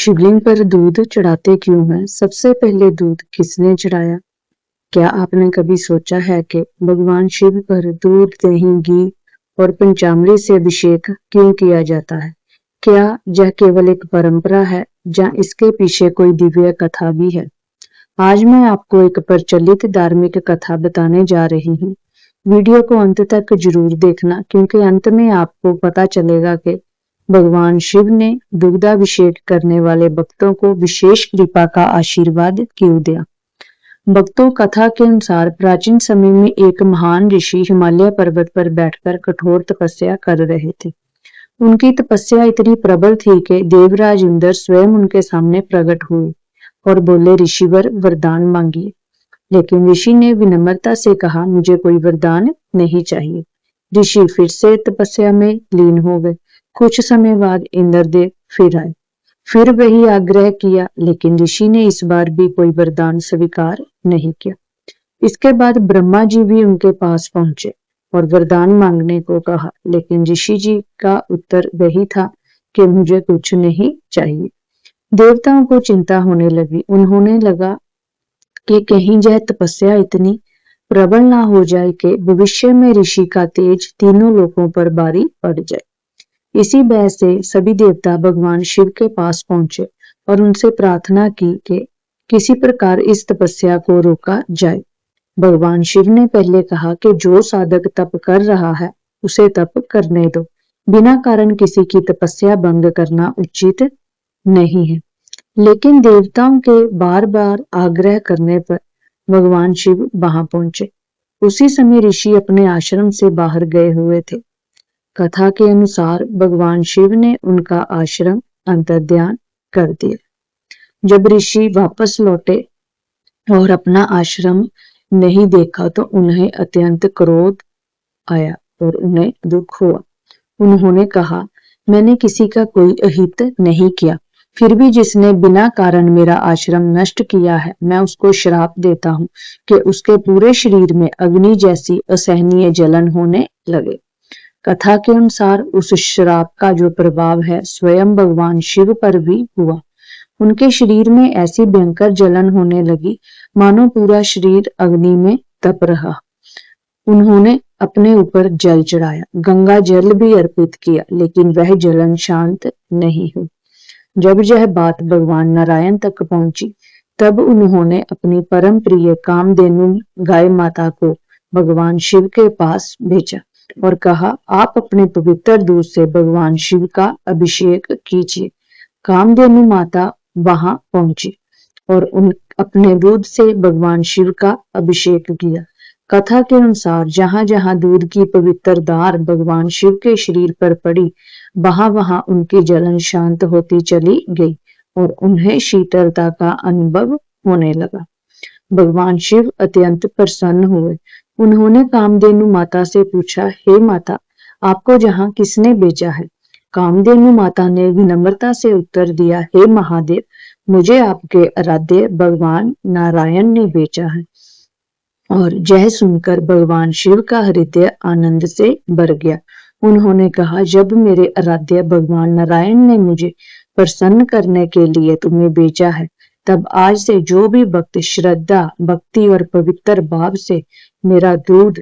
शिवलिंग पर दूध चढ़ाते क्यों हैं? सबसे पहले दूध किसने चढ़ाया? क्या आपने कभी सोचा है कि भगवान शिव पर दूध, दही, घी और पंचामृत से अभिषेक क्यों किया जाता है? क्या यह केवल एक परंपरा है या इसके पीछे कोई दिव्य कथा भी है? आज मैं आपको एक प्रचलित धार्मिक कथा बताने जा रही हूँ। वीडियो को अंत तक जरूर देखना, क्योंकि अंत में आपको पता चलेगा कि भगवान शिव ने दुग्धाभिषेक करने वाले भक्तों को विशेष कृपा का आशीर्वाद क्यों दिया। भक्तों, कथा के अनुसार प्राचीन समय में एक महान ऋषि हिमालय पर्वत पर बैठकर कठोर तपस्या कर रहे थे। उनकी तपस्या इतनी प्रबल थी कि देवराज इंद्र स्वयं उनके सामने प्रकट हुए और बोले, ऋषिवर, वरदान मांगिए। लेकिन ऋषि ने विनम्रता से कहा, मुझे कोई वरदान नहीं चाहिए। ऋषि फिर से तपस्या में लीन हो गए। कुछ समय बाद इंद्रदेव फिर आए, फिर वही आग्रह किया, लेकिन ऋषि ने इस बार भी कोई वरदान स्वीकार नहीं किया। इसके बाद ब्रह्मा जी भी उनके पास पहुंचे और वरदान मांगने को कहा, लेकिन ऋषि जी का उत्तर वही था कि मुझे कुछ नहीं चाहिए। देवताओं को चिंता होने लगी। उन्होंने लगा कि कहीं यह तपस्या इतनी प्रबल ना हो जाए कि भविष्य में ऋषि का तेज तीनों लोकों पर भारी पड़ जाए। इसी भय से सभी देवता भगवान शिव के पास पहुंचे और उनसे प्रार्थना की कि किसी प्रकार इस तपस्या को रोका जाए। भगवान शिव ने पहले कहा कि जो साधक तप कर रहा है उसे तप करने दो। बिना कारण किसी की तपस्या भंग करना उचित नहीं है। लेकिन देवताओं के बार बार आग्रह करने पर भगवान शिव वहां पहुंचे। उसी समय ऋषि अपने आश्रम से बाहर गए हुए थे। कथा के अनुसार भगवान शिव ने उनका आश्रम अंतर्ध्यान कर दिया। जब ऋषि वापस लौटे और अपना आश्रम नहीं देखा तो उन्हें अत्यंत क्रोध आया और उन्हें दुख हुआ। उन्होंने कहा, मैंने किसी का कोई अहित नहीं किया, फिर भी जिसने बिना कारण मेरा आश्रम नष्ट किया है, मैं उसको श्राप देता हूँ कि उसके पूरे शरीर में अग्नि जैसी असहनीय जलन होने लगे। कथा के अनुसार उस श्राप का जो प्रभाव है स्वयं भगवान शिव पर भी हुआ। उनके शरीर में ऐसी भयंकर जलन होने लगी मानो पूरा शरीर अग्नि में तप रहा। उन्होंने अपने ऊपर जल चढ़ाया, गंगा जल भी अर्पित किया, लेकिन वह जलन शांत नहीं हुई। जब यह बात भगवान नारायण तक पहुंची, तब उन्होंने अपनी परम प्रिय कामधेनु गाय माता को भगवान शिव के पास भेजा और कहा, आप अपने पवित्र दूध से भगवान शिव का अभिषेक कीजिए। कामधेनु माता वहां पहुंची और अपने दूध से भगवान शिव का अभिषेक किया। कथा के अनुसार जहां जहां दूध की पवित्र धार भगवान शिव के शरीर पर पड़ी, वहां वहां उनकी जलन शांत होती चली गई और उन्हें शीतलता का अनुभव होने लगा। भगवान शिव अत्यंत प्रसन्न हुए। उन्होंने कामधेनु माता से पूछा, हे माता, आपको जहां किसने भेजा है? कामधेनु माता ने विनम्रता से उत्तर दिया, हे महादेव, मुझे आपके आराध्य भगवान नारायण ने भेजा है। और यह सुनकर भगवान शिव का हृदय आनंद से भर गया। उन्होंने कहा, जब मेरे आराध्य भगवान नारायण ने मुझे प्रसन्न करने के लिए तुम्हें भेजा है, तब आज से जो भी भक्त श्रद्धा, भक्ति और पवित्र भाव से मेरा दूध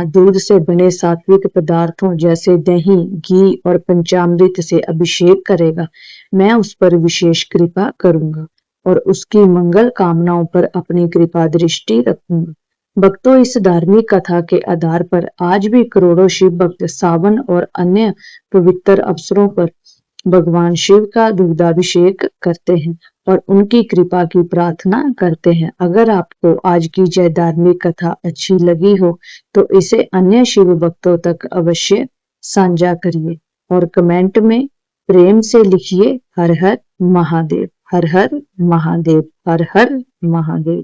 दूध से बने सात्विक पदार्थों जैसे दही, घी और पंचामृत से अभिषेक करेगा, मैं उस पर विशेष कृपा करूंगा और उसकी मंगल कामनाओं पर अपनी कृपा दृष्टि रखूंगा। भक्तों, इस धार्मिक कथा के आधार पर आज भी करोड़ों शिव भक्त सावन और अन्य पवित्र अवसरों पर भगवान शिव का दुग्धाभिषेक करते हैं और उनकी कृपा की प्रार्थना करते हैं। अगर आपको आज की यह धार्मिक कथा अच्छी लगी हो तो इसे अन्य शिव भक्तों तक अवश्य साझा करिए और कमेंट में प्रेम से लिखिए, हर हर महादेव, हर हर महादेव, हर हर महादेव।